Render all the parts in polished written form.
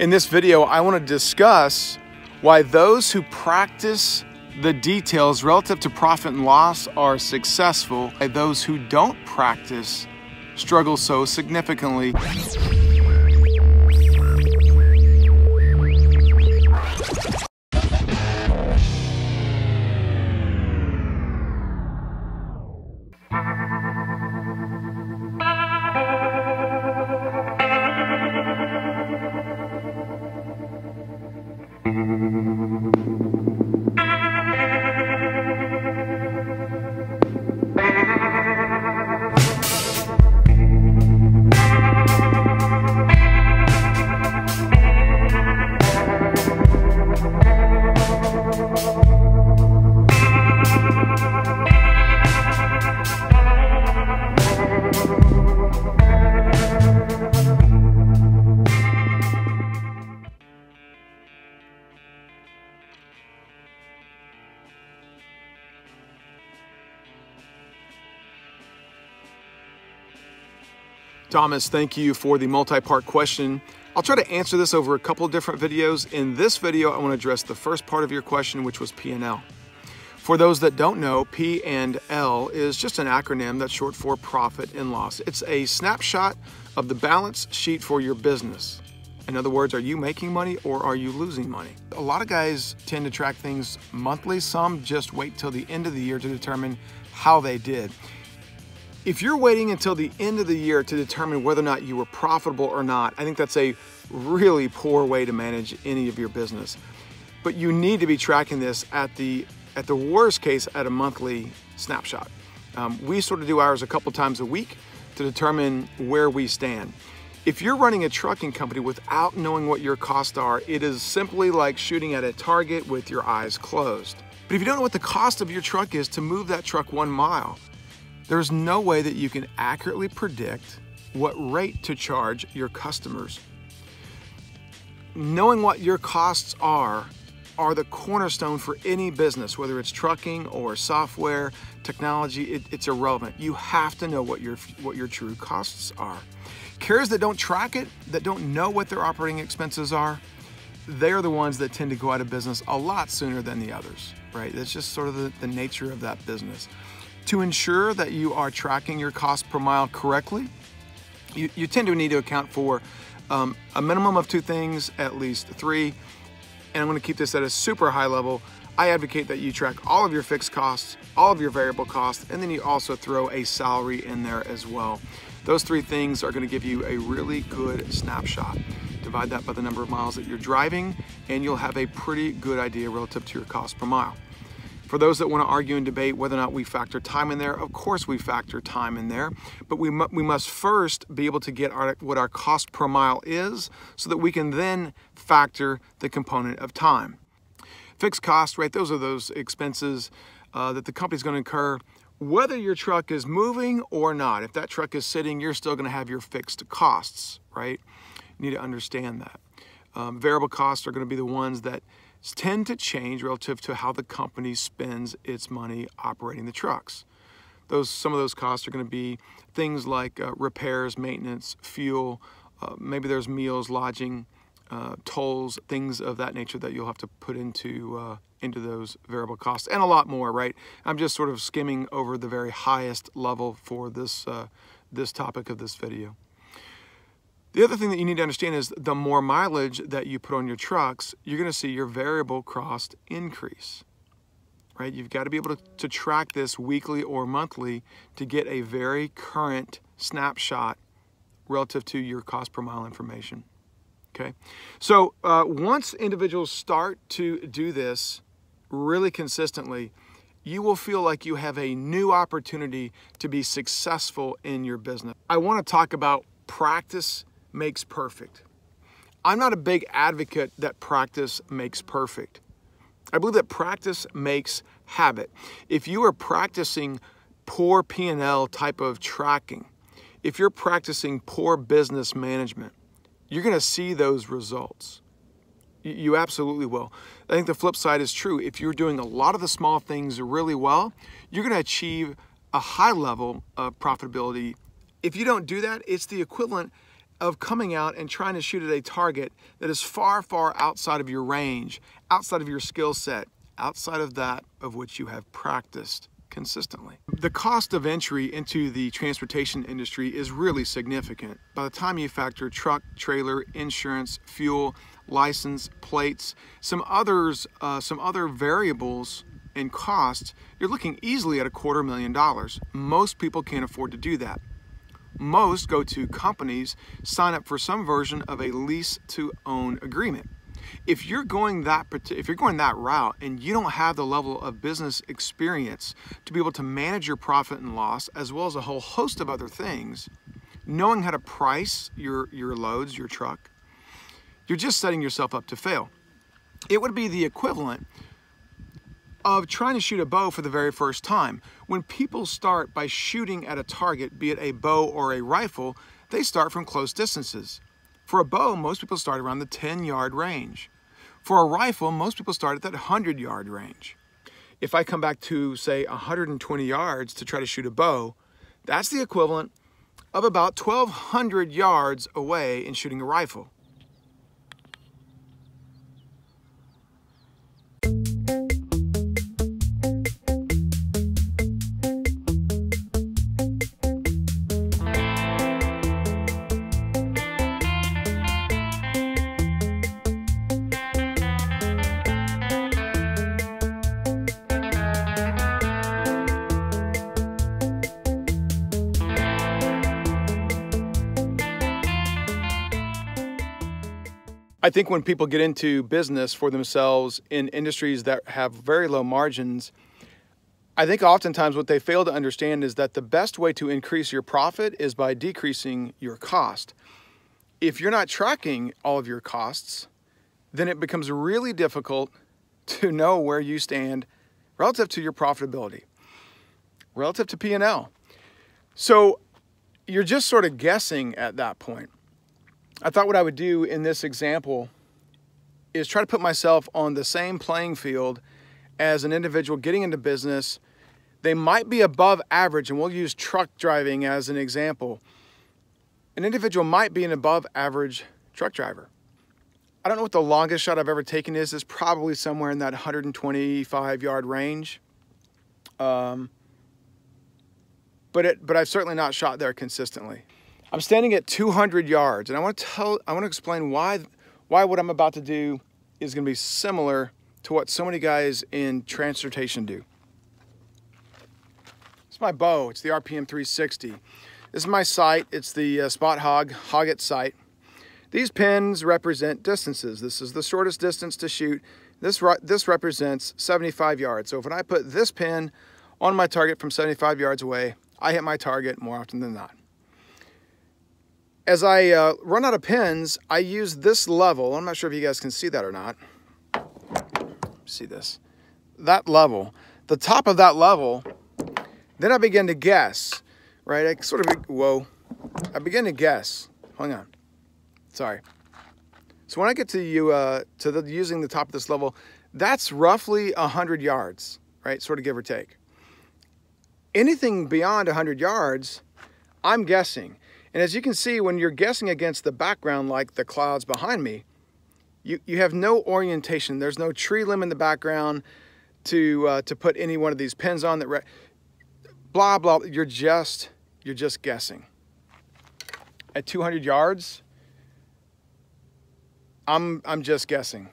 In this video, I want to discuss why those who practice the details relative to profit and loss are successful, and those who don't practice struggle so significantly. Thomas, thank you for the multi-part question. I'll try to answer this over a couple of different videos. In this video, I want to address the first part of your question, which was P&L. For those that don't know, P&L is just an acronym that's short for profit and loss. It's a snapshot of the balance sheet for your business. In other words, are you making money or are you losing money? A lot of guys tend to track things monthly. Some just wait till the end of the year to determine how they did. If you're waiting until the end of the year to determine whether or not you were profitable or not, I think that's a really poor way to manage any of your business. But you need to be tracking this at the worst case at a monthly snapshot. We sort of do ours a couple times a week to determine where we stand. If you're running a trucking company without knowing what your costs are, it is simply like shooting at a target with your eyes closed. But if you don't know what the cost of your truck is to move that truck 1 mile, there's no way that you can accurately predict what rate to charge your customers. Knowing what your costs are the cornerstone for any business, whether it's trucking or software, technology, it's irrelevant. You have to know what your true costs are. Carriers that don't track it, that don't know what their operating expenses are, they're the ones that tend to go out of business a lot sooner than the others, right? That's just sort of the nature of that business. To ensure that you are tracking your cost per mile correctly, you tend to need to account for a minimum of 2 things, at least 3. And I'm going to keep this at a super high level. I advocate that you track all of your fixed costs, all of your variable costs, and then you also throw a salary in there as well. Those 3 things are going to give you a really good snapshot. Divide that by the number of miles that you're driving, and you'll have a pretty good idea relative to your cost per mile. For those that want to argue and debate whether or not we factor time in there, of course we factor time in there, but we must first be able to get what our cost per mile is so that we can then factor the component of time. Fixed costs, right, those are those expenses that the company's going to incur whether your truck is moving or not. If that truck is sitting, you're still going to have your fixed costs, right? You need to understand that. Variable costs are going to be the ones that tend to change relative to how the company spends its money operating the trucks. Some of those costs are going to be things like repairs, maintenance, fuel, maybe there's meals, lodging, tolls, things of that nature that you'll have to put into those variable costs, and a lot more, right? I'm just sort of skimming over the very highest level for this topic of this video. The other thing that you need to understand is the more mileage that you put on your trucks, you're going to see your variable cost increase, right? You've got to be able to track this weekly or monthly to get a very current snapshot relative to your cost per mile information, okay? So once individuals start to do this really consistently, you will feel like you have a new opportunity to be successful in your business. I want to talk about practice makes perfect. I'm not a big advocate that practice makes perfect. I believe that practice makes habit. If you are practicing poor P&L type of tracking, if you're practicing poor business management, you're going to see those results. You absolutely will. I think the flip side is true. If you're doing a lot of the small things really well, you're going to achieve a high level of profitability. If you don't do that, it's the equivalent of coming out and trying to shoot at a target that is far, far outside of your range, outside of your skill set, outside of that of which you have practiced consistently. The cost of entry into the transportation industry is really significant. By the time you factor truck, trailer, insurance, fuel, license, plates, some other variables and costs, you're looking easily at $250,000. Most people can't afford to do that. Most go to companies, sign up for some version of a lease to own agreement. If you're going that route and you don't have the level of business experience to be able to manage your profit and loss, as well as a whole host of other things, knowing how to price your loads, your truck, you're just setting yourself up to fail. It would be the equivalent of trying to shoot a bow for the very first time. When people start by shooting at a target, be it a bow or a rifle, they start from close distances. For a bow, most people start around the 10-yard range. For a rifle, most people start at that 100-yard range. If I come back to, say, 120 yards to try to shoot a bow, that's the equivalent of about 1,200 yards away in shooting a rifle. I think when people get into business for themselves in industries that have very low margins, I think oftentimes what they fail to understand is that the best way to increase your profit is by decreasing your cost. If you're not tracking all of your costs, then it becomes really difficult to know where you stand relative to your profitability, relative to P&L. So you're just sort of guessing at that point. I thought what I would do in this example is try to put myself on the same playing field as an individual getting into business. They might be above average, and we'll use truck driving as an example. An individual might be an above average truck driver. I don't know what the longest shot I've ever taken is. It's probably somewhere in that 125-yard range. But I've certainly not shot there consistently. I'm standing at 200 yards, and I want to explain why what I'm about to do is going to be similar to what so many guys in transportation do. It's my bow. It's the RPM 360. This is my sight. It's the Spot Hog-It sight. These pins represent distances. This is the shortest distance to shoot. This represents 75 yards. So when I put this pin on my target from 75 yards away, I hit my target more often than not. As I run out of pins, I use this level. I'm not sure if you guys can see that or not. See this? That level. The top of that level, then I begin to guess, right? I begin to guess. Hang on. Sorry. So when I get to using the top of this level, that's roughly 100 yards, right? Sort of give or take. Anything beyond 100 yards, I'm guessing. And as you can see, when you're guessing against the background, like the clouds behind me, you have no orientation. There's no tree limb in the background to put any one of these pins on. Blah blah. You're just guessing. At 200 yards, I'm just guessing.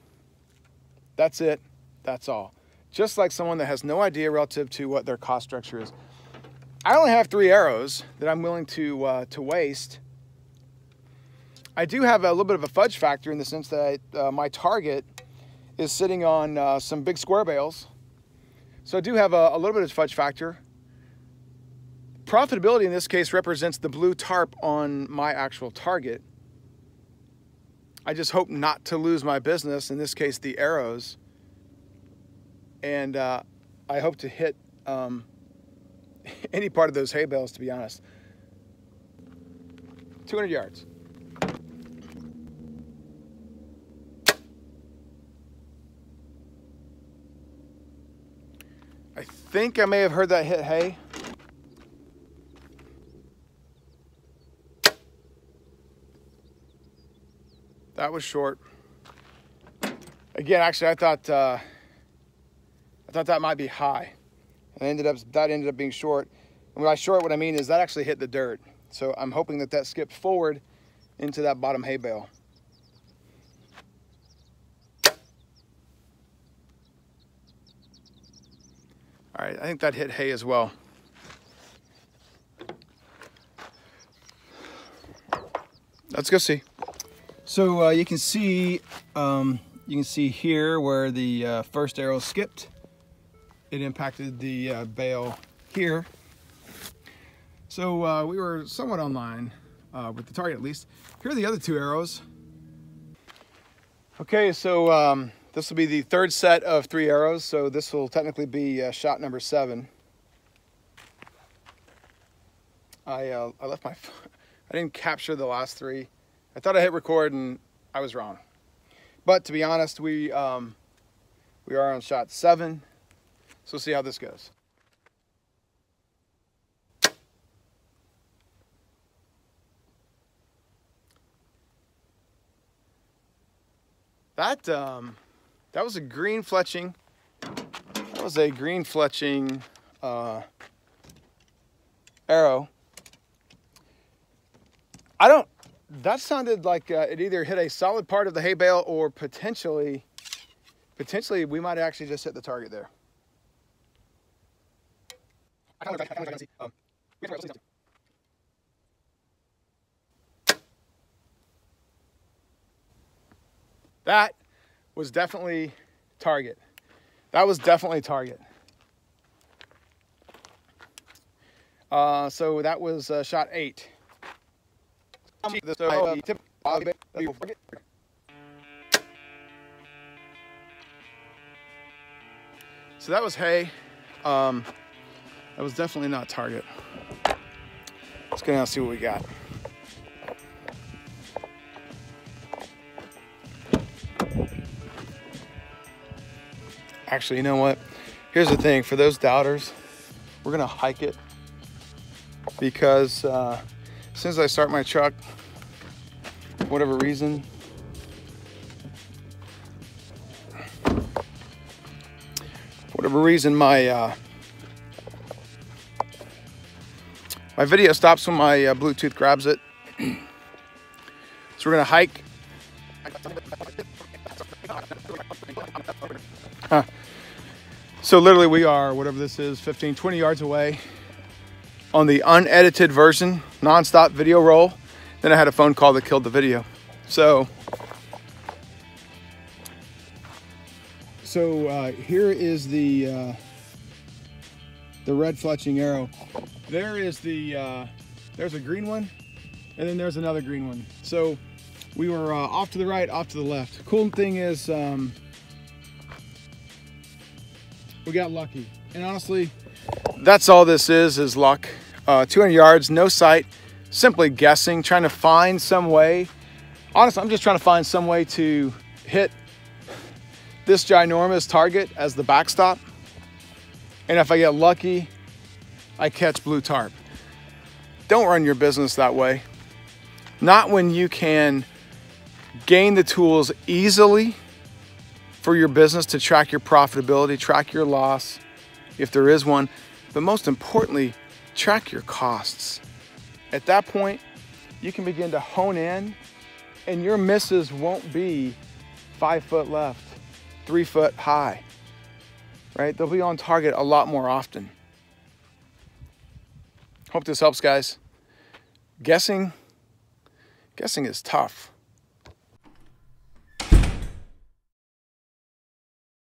That's it. That's all. Just like someone that has no idea relative to what their cost structure is. I only have 3 arrows that I'm willing to waste. I do have a little bit of a fudge factor in the sense that my target is sitting on some big square bales. So I do have a little bit of fudge factor. Profitability in this case represents the blue tarp on my actual target. I just hope not to lose my business, in this case the arrows. And I hope to hit any part of those hay bales, to be honest. 200 yards. I think I may have heard that hit hay. That was short. Again, actually, I thought that might be high. And that ended up being short. And by short, what I mean is that actually hit the dirt. So I'm hoping that skipped forward into that bottom hay bale. All right, I think that hit hay as well. Let's go see. So you can see here where the first arrow skipped. It impacted the bale here. So we were somewhat online with the target at least. Here are the other two arrows. Okay, so this will be the third set of 3 arrows. So this will technically be shot number 7. I left my, I didn't capture the last 3. I thought I hit record and I was wrong. But to be honest, we are on shot 7. So we'll see how this goes. That was a green fletching. That was a green fletching arrow. That sounded like it either hit a solid part of the hay bale or potentially we might actually just hit the target there. That was definitely target. That was definitely target. So that was shot 8. So that was hay. That was definitely not target. Let's go down and see what we got. Actually, you know what? Here's the thing. For those doubters, we're gonna hike it because as soon as I start my truck, for whatever reason, my my video stops when my Bluetooth grabs it. So we're gonna hike. So literally we are, whatever this is, 15, 20 yards away on the unedited version, non-stop video roll. Then I had a phone call that killed the video. So here is the red fletching arrow. There is there's a green one, and then there's another green one. So we were off to the right, off to the left. Cool thing is we got lucky. And honestly, that's all this is luck. 200 yards, no sight, simply guessing, trying to find some way. Honestly, I'm just trying to find some way to hit this ginormous target as the backstop. And if I get lucky, I catch blue tarp. Don't run your business that way. Not when you can gain the tools easily for your business to track your profitability, track your loss, if there is one, but most importantly, track your costs. At that point, you can begin to hone in and your misses won't be 5 foot left, 3 foot high, right? They'll be on target a lot more often. Hope this helps, guys. Guessing is tough.